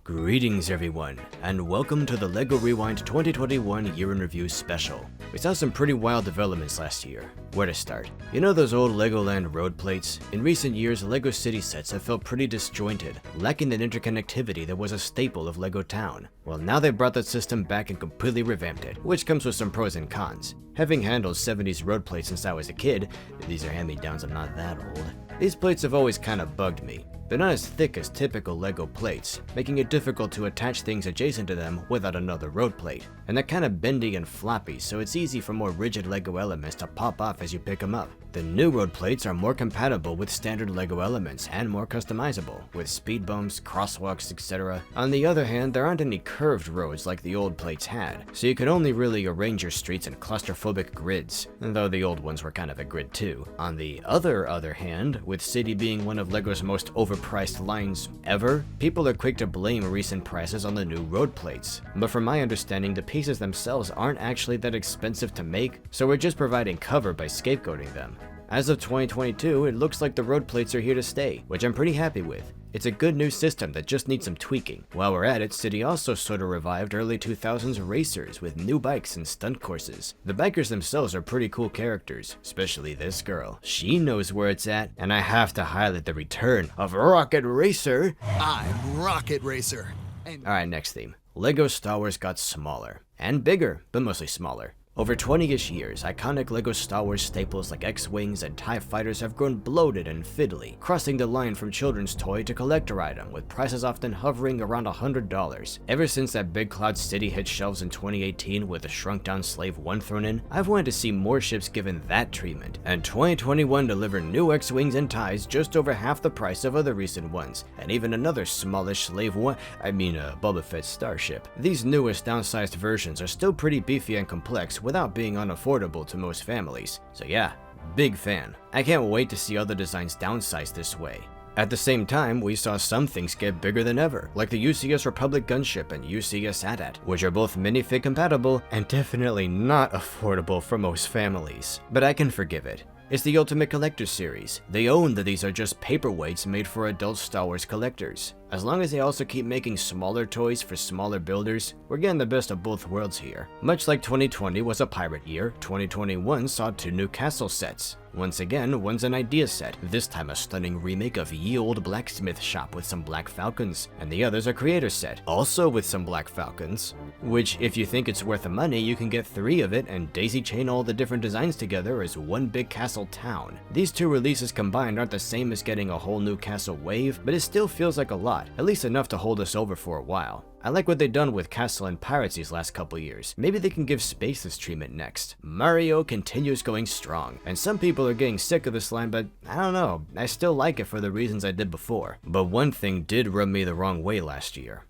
Greetings everyone, and welcome to the LEGO Rewind 2021 Year in Review special. We saw some pretty wild developments last year. Where to start? You know those old Legoland road plates? In recent years, LEGO city sets have felt pretty disjointed, lacking the interconnectivity that was a staple of LEGO Town. Well, now they brought that system back and completely revamped it, which comes with some pros and cons. Having handled 70s road plates since I was a kid, these are hand-me-downs, I'm not that old, these plates have always kinda bugged me. They're not as thick as typical LEGO plates, making it difficult to attach things adjacent to them without another road plate. And they're kinda bendy and floppy, so it's easy for more rigid LEGO elements to pop off as you pick them up. The new road plates are more compatible with standard LEGO elements and more customizable, with speed bumps, crosswalks, etc. On the other hand, there aren't any curved roads like the old plates had, so you can only really arrange your streets in claustrophobic grids, though the old ones were kind of a grid too. On the other hand, with City being one of LEGO's most overpriced lines ever, people are quick to blame recent prices on the new road plates. But from my understanding, the pieces themselves aren't actually that expensive to make, so we're just providing cover by scapegoating them. As of 2022, it looks like the road plates are here to stay, which I'm pretty happy with. It's a good new system that just needs some tweaking. While we're at it, City also sorta revived early 2000s racers with new bikes and stunt courses. The bikers themselves are pretty cool characters, especially this girl. She knows where it's at, and I have to highlight the return of Rocket Racer. I'm Rocket Racer. Alright, next theme. LEGO Star Wars got smaller. And bigger, but mostly smaller. Over 20-ish years, iconic LEGO Star Wars staples like X-Wings and TIE Fighters have grown bloated and fiddly, crossing the line from children's toy to collector item, with prices often hovering around $100. Ever since that Big Cloud City hit shelves in 2018 with the shrunk-down Slave 1 thrown in, I've wanted to see more ships given that treatment, and 2021 delivered new X-Wings and TIEs just over half the price of other recent ones, and even another smallish Slave 1, Boba Fett starship. These newest downsized versions are still pretty beefy and complex, without being unaffordable to most families. So yeah, big fan. I can't wait to see other designs downsized this way. At the same time, we saw some things get bigger than ever, like the UCS Republic gunship and UCS AT-AT, which are both minifig compatible and definitely not affordable for most families. But I can forgive it. It's the Ultimate Collector series. They own that these are just paperweights made for adult Star Wars collectors. As long as they also keep making smaller toys for smaller builders, we're getting the best of both worlds here. Much like 2020 was a pirate year, 2021 saw 2 new castle sets. Once again, one's an idea set, this time a stunning remake of Ye Olde Blacksmith Shop with some Black Falcons, and the other's a creator set, also with some Black Falcons, which if you think it's worth the money, you can get 3 of it and daisy chain all the different designs together as one big castle town. These 2 releases combined aren't the same as getting a whole new castle wave, but it still feels like a lot, at least enough to hold us over for a while. I like what they've done with Castle and Pirates these last couple years. Maybe they can give Space this treatment next. Mario continues going strong, and some people are getting sick of this line, but I don't know, I still like it for the reasons I did before. But one thing did rub me the wrong way last year.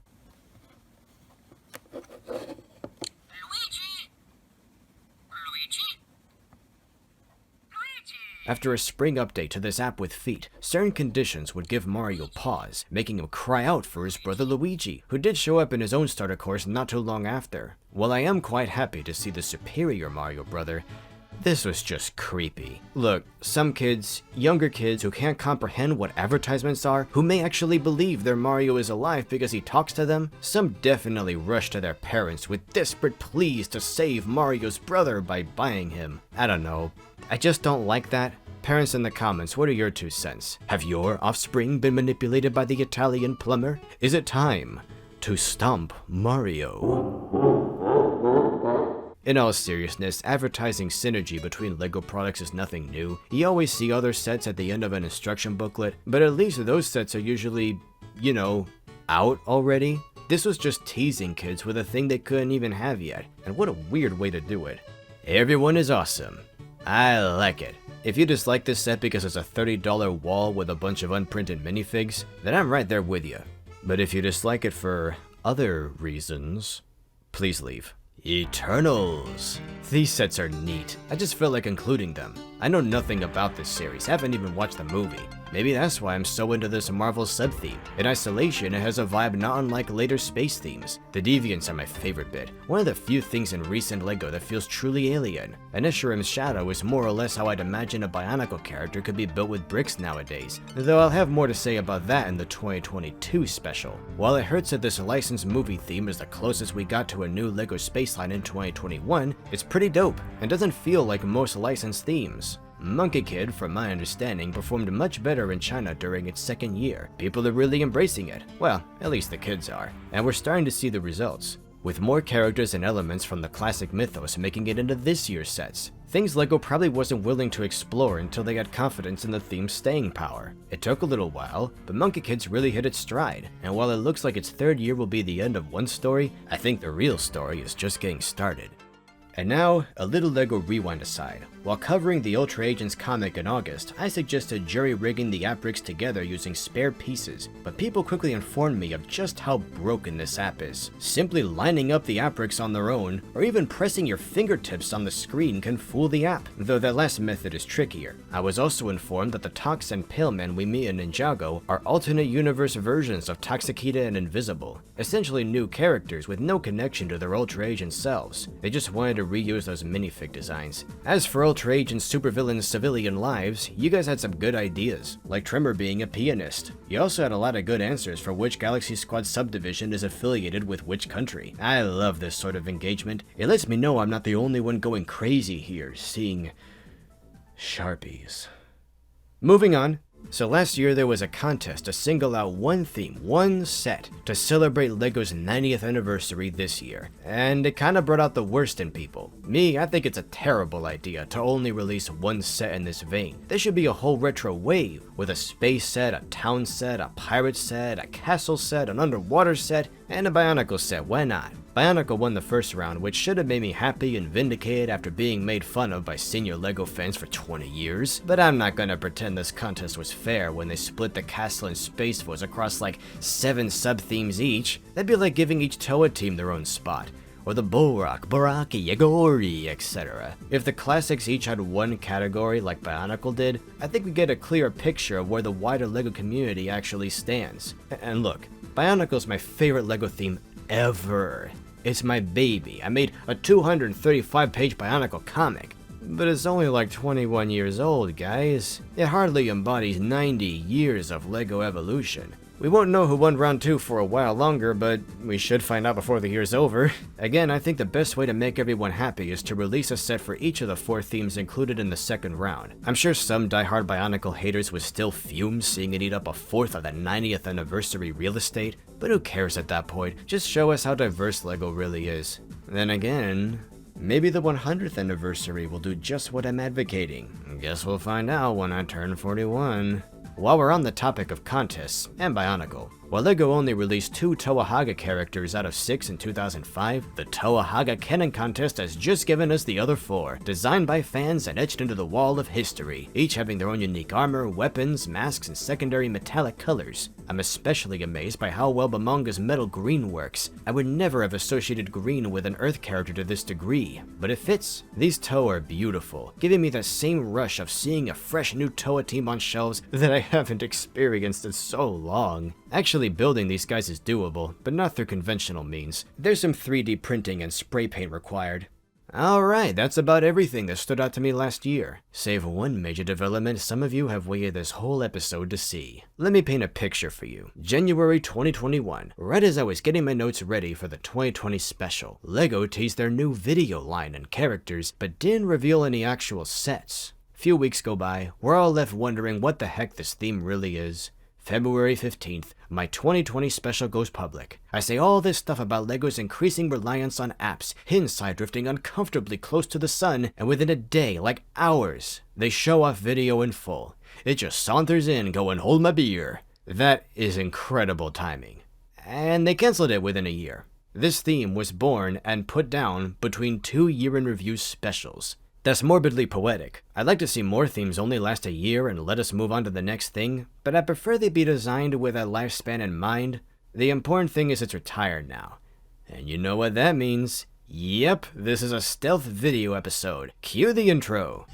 After a spring update to this app with feet, certain conditions would give Mario pause, making him cry out for his brother Luigi, who did show up in his own starter course not too long after. While I am quite happy to see the superior Mario brother, this was just creepy. Look, some kids, younger kids who can't comprehend what advertisements are, who may actually believe their Mario is alive because he talks to them, some definitely rush to their parents with desperate pleas to save Mario's brother by buying him. I don't know, I just don't like that. Parents in the comments, what are your 2 cents? Have your offspring been manipulated by the Italian plumber? Is it time to stomp Mario? In all seriousness, advertising synergy between LEGO products is nothing new. You always see other sets at the end of an instruction booklet, but at least those sets are usually, you know, out already. This was just teasing kids with a thing they couldn't even have yet, and what a weird way to do it. Everyone is awesome. I like it. If you dislike this set because it's a $30 wall with a bunch of unprinted minifigs, then I'm right there with you. But if you dislike it for other reasons, please leave. Eternals. These sets are neat. I just feel like including them. I know nothing about this series, haven't even watched the movie. Maybe that's why I'm so into this Marvel sub-theme. In isolation, it has a vibe not unlike later space themes. The deviants are my favorite bit, one of the few things in recent LEGO that feels truly alien. Anishirim's shadow is more or less how I'd imagine a Bionicle character could be built with bricks nowadays, though I'll have more to say about that in the 2022 special. While it hurts that this licensed movie theme is the closest we got to a new LEGO space line in 2021, it's pretty dope, and doesn't feel like most licensed themes. Monkey Kid, from my understanding, performed much better in China during its second year. People are really embracing it. Well, at least the kids are. And we're starting to see the results, with more characters and elements from the classic mythos making it into this year's sets. Things LEGO probably wasn't willing to explore until they had confidence in the theme's staying power. It took a little while, but Monkey Kid's really hit its stride, and while it looks like its third year will be the end of one story, I think the real story is just getting started. And now, a little LEGO rewind aside. While covering the Ultra Agents comic in August, I suggested jury-rigging the app bricks together using spare pieces, but people quickly informed me of just how broken this app is. Simply lining up the app bricks on their own, or even pressing your fingertips on the screen can fool the app, though that last method is trickier. I was also informed that the Tox and Pale Men we meet in Ninjago are alternate universe versions of Toxikita and Invisible, essentially new characters with no connection to their Ultra Agent selves. They just wanted to reuse those minifig designs. As for Ultra Agent's supervillain's civilian lives, you guys had some good ideas, like Tremor being a pianist. You also had a lot of good answers for which Galaxy Squad subdivision is affiliated with which country. I love this sort of engagement. It lets me know I'm not the only one going crazy here, seeing Sharpies. Moving on. So last year there was a contest to single out one theme, one set, to celebrate LEGO's 90th anniversary this year. And it kinda brought out the worst in people. Me, I think it's a terrible idea to only release one set in this vein. There should be a whole retro wave, with a space set, a town set, a pirate set, a castle set, an underwater set, and a Bionicle set, why not? Bionicle won the first round, which should have made me happy and vindicated after being made fun of by senior LEGO fans for 20 years. But I'm not gonna pretend this contest was fair when they split the castle and Space Force across like 7 sub-themes each. That'd be like giving each Toa team their own spot, or the Bulrock, Baraki, Yagori, etc. If the classics each had one category like Bionicle did, I think we get a clearer picture of where the wider LEGO community actually stands. And look, Bionicle's my favorite LEGO theme ever. It's my baby. I made a 235-page Bionicle comic, but it's only like 21 years old, guys. It hardly embodies 90 years of LEGO evolution. We won't know who won round 2 for a while longer, but we should find out before the year's over. Again, I think the best way to make everyone happy is to release a set for each of the 4 themes included in the second round. I'm sure some diehard Bionicle haters would still fume seeing it eat up a fourth of the 90th anniversary real estate, but who cares at that point? Just show us how diverse LEGO really is. Then again, maybe the 100th anniversary will do just what I'm advocating. Guess we'll find out when I turn 41. While we're on the topic of contests, and Bionicle, while LEGO only released 2 Toa Haga characters out of 6 in 2005, the Toa Haga Cannon Contest has just given us the other 4, designed by fans and etched into the wall of history, each having their own unique armor, weapons, masks, and secondary metallic colors. I'm especially amazed by how well Bamonga's metal green works. I would never have associated green with an Earth character to this degree, but it fits. These Toa are beautiful, giving me that same rush of seeing a fresh new Toa team on shelves that I haven't experienced in so long. Actually building these guys is doable, but not through conventional means. There's some 3D printing and spray paint required. Alright, that's about everything that stood out to me last year. Save one major development some of you have waited this whole episode to see. Let me paint a picture for you. January 2021, right as I was getting my notes ready for the 2020 special, LEGO teased their new video line and characters, but didn't reveal any actual sets. Few weeks go by, we're all left wondering what the heck this theme really is. February 15th, my 2020 special goes public. I say all this stuff about LEGO's increasing reliance on apps, hindsight drifting uncomfortably close to the sun, and within a day, like hours, they show off video in full. It just saunters in going, hold my beer. That is incredible timing. And they canceled it within a year. This theme was born and put down between 2 year-in-review specials. That's morbidly poetic. I'd like to see more themes only last a year and let us move on to the next thing, but I prefer they be designed with a lifespan in mind. The important thing is it's retired now. And you know what that means. Yep, this is a stealth video episode. Cue the intro.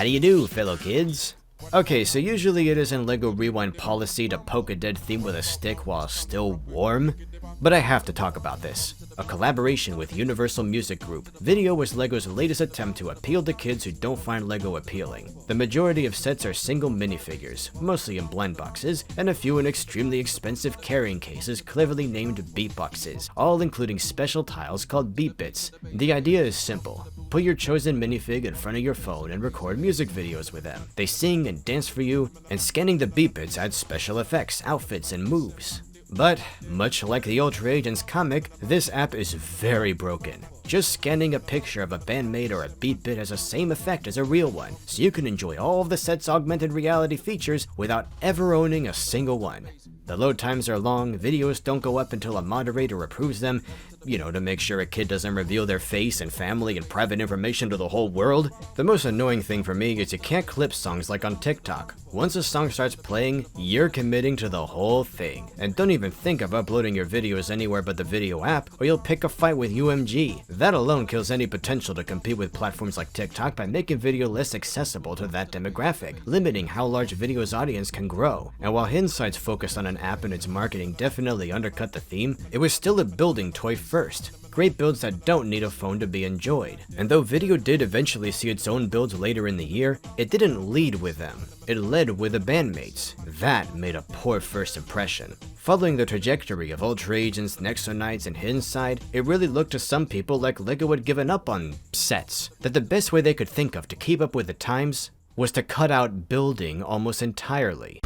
How do you do, fellow kids? Okay, so usually it isn't LEGO Rewind policy to poke a dead theme with a stick while still warm, but I have to talk about this. A collaboration with Universal Music Group, Video was LEGO's latest attempt to appeal to kids who don't find LEGO appealing. The majority of sets are single minifigures, mostly in blind boxes, and a few in extremely expensive carrying cases cleverly named beat boxes, all including special tiles called beat bits. The idea is simple. Put your chosen minifig in front of your phone and record music videos with them. They sing and dance for you, and scanning the beat bits adds special effects, outfits, and moves. But, much like the Ultra Agents comic, this app is very broken. Just scanning a picture of a bandmate or a beat bit has the same effect as a real one, so you can enjoy all of the set's augmented reality features without ever owning a single one. The load times are long, videos don't go up until a moderator approves them, to make sure a kid doesn't reveal their face and family and private information to the whole world. The most annoying thing for me is you can't clip songs like on TikTok. Once a song starts playing, you're committing to the whole thing. And don't even think of uploading your videos anywhere but the video app, or you'll pick a fight with UMG. That alone kills any potential to compete with platforms like TikTok by making video less accessible to that demographic, limiting how large video's audience can grow. And while Hindsight's focus on an app and its marketing definitely undercut the theme, it was still a building toy first. Great builds that don't need a phone to be enjoyed. And though Video did eventually see its own builds later in the year, it didn't lead with them. It led with the bandmates. That made a poor first impression. Following the trajectory of Ultra Agents, Nexonites, and Hindsight, it really looked to some people like LEGO had given up on sets. That the best way they could think of to keep up with the times was to cut out building almost entirely.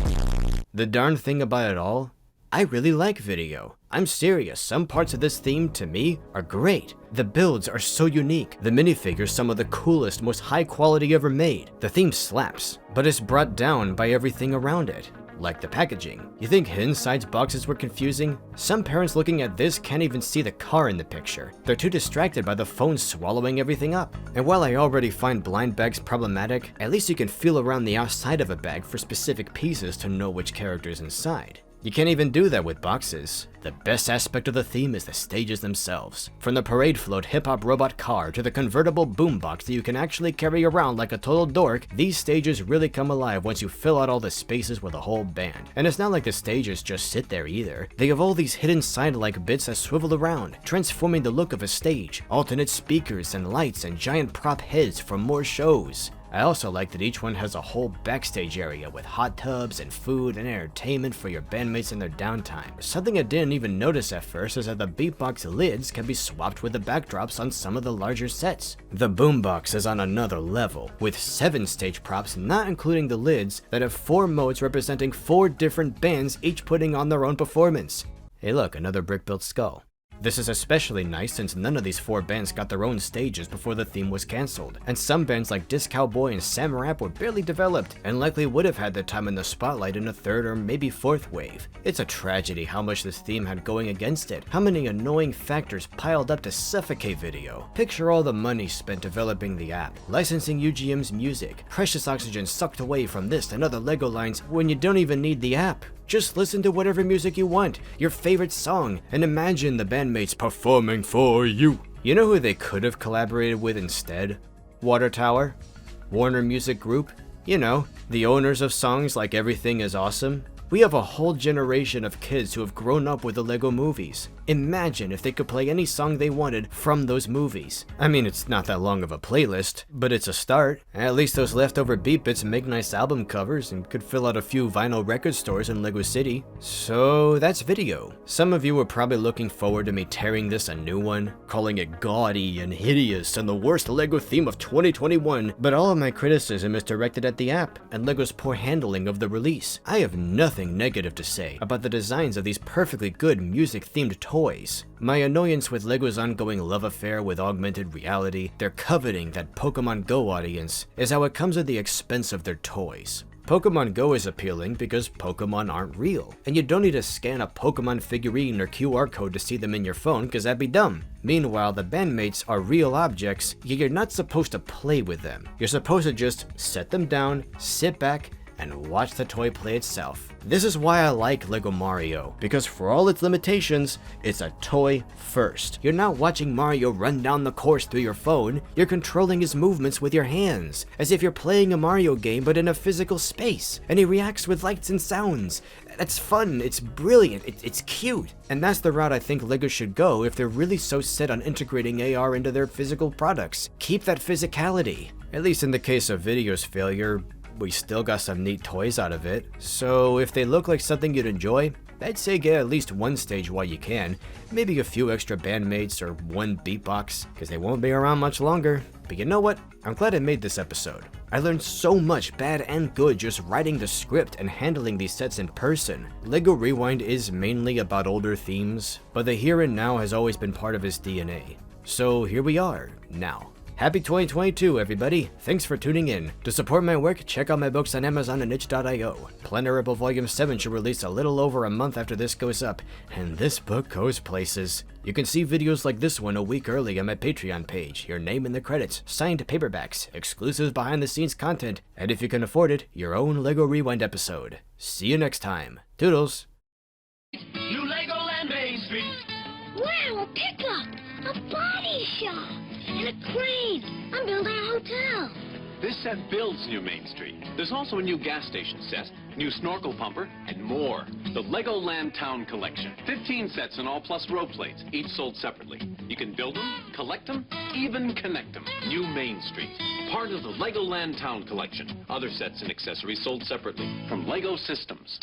The darn thing about it all? I really like Video. I'm serious, some parts of this theme, to me, are great. The builds are so unique, the minifigures some of the coolest, most high quality ever made. The theme slaps, but it's brought down by everything around it. Like the packaging. You think Hindsight's boxes were confusing? Some parents looking at this can't even see the car in the picture. They're too distracted by the phone swallowing everything up. And while I already find blind bags problematic, at least you can feel around the outside of a bag for specific pieces to know which character's inside. You can't even do that with boxes. The best aspect of the theme is the stages themselves. From the parade float hip-hop robot car to the convertible boombox that you can actually carry around like a total dork, these stages really come alive once you fill out all the spaces with a whole band. And it's not like the stages just sit there either. They have all these hidden side-like bits that swivel around, transforming the look of a stage, alternate speakers and lights and giant prop heads for more shows. I also like that each one has a whole backstage area with hot tubs and food and entertainment for your bandmates in their downtime. Something I didn't even notice at first is that the beatbox lids can be swapped with the backdrops on some of the larger sets. The boombox is on another level, with 7 stage props not including the lids that have 4 modes representing 4 different bands each putting on their own performance. Hey look, another brick-built skull. This is especially nice since none of these 4 bands got their own stages before the theme was cancelled, and some bands like Disc Cowboy and Sam Rap were barely developed, and likely would have had their time in the spotlight in a 3rd or maybe 4th wave. It's a tragedy how much this theme had going against it, how many annoying factors piled up to suffocate Video. Picture all the money spent developing the app, licensing UGM's music, precious oxygen sucked away from this and other LEGO lines when you don't even need the app. Just listen to whatever music you want, your favorite song, and imagine the bandmates performing for you. You know who they could have collaborated with instead? Water Tower? Warner Music Group? You know, the owners of songs like Everything Is Awesome. We have a whole generation of kids who have grown up with the LEGO movies. Imagine if they could play any song they wanted from those movies. I mean, it's not that long of a playlist, but it's a start. At least those leftover beat bits make nice album covers and could fill out a few vinyl record stores in LEGO City. So that's Video. Some of you were probably looking forward to me tearing this a new one, calling it gaudy and hideous and the worst LEGO theme of 2021, but all of my criticism is directed at the app and LEGO's poor handling of the release. I have nothing negative to say about the designs of these perfectly good music-themed toys. My annoyance with LEGO's ongoing love affair with augmented reality, their coveting that Pokemon Go audience, is how it comes at the expense of their toys. Pokemon Go is appealing because Pokemon aren't real, and you don't need to scan a Pokemon figurine or QR code to see them in your phone because that'd be dumb. Meanwhile, the bandmates are real objects, yet you're not supposed to play with them. You're supposed to just set them down, sit back, and watch the toy play itself. This is why I like Lego Mario, because for all its limitations, it's a toy first. You're not watching Mario run down the course through your phone, you're controlling his movements with your hands, as if you're playing a Mario game but in a physical space, and he reacts with lights and sounds. That's fun, it's brilliant, it's cute. And that's the route I think LEGO should go if they're really so set on integrating AR into their physical products. Keep that physicality. At least in the case of Video's failure, we still got some neat toys out of it. So if they look like something you'd enjoy, I'd say get at least one stage while you can, maybe a few extra bandmates or one beatbox, because they won't be around much longer. But you know what? I'm glad I made this episode. I learned so much bad and good just writing the script and handling these sets in person. LEGO Rewind is mainly about older themes, but the here and now has always been part of his DNA. So here we are, now. Happy 2022, everybody! Thanks for tuning in. To support my work, check out my books on Amazon and itch.io. Plannerable Volume 7 should release a little over a month after this goes up, and this book goes places. You can see videos like this one a week early on my Patreon page, your name in the credits, signed paperbacks, exclusive behind-the-scenes content, and if you can afford it, your own LEGO Rewind episode. See you next time. Toodles! New Legoland Main Street. Wow, a pickup, a body shop, and a crane. I'm building a hotel. This set builds New Main Street. There's also a new gas station set, new snorkel pumper, and more. The Legoland Town Collection. 15 sets and all plus row plates, each sold separately. You can build them, collect them, even connect them. New Main Street. Part of the Legoland Town Collection. Other sets and accessories sold separately from LEGO Systems.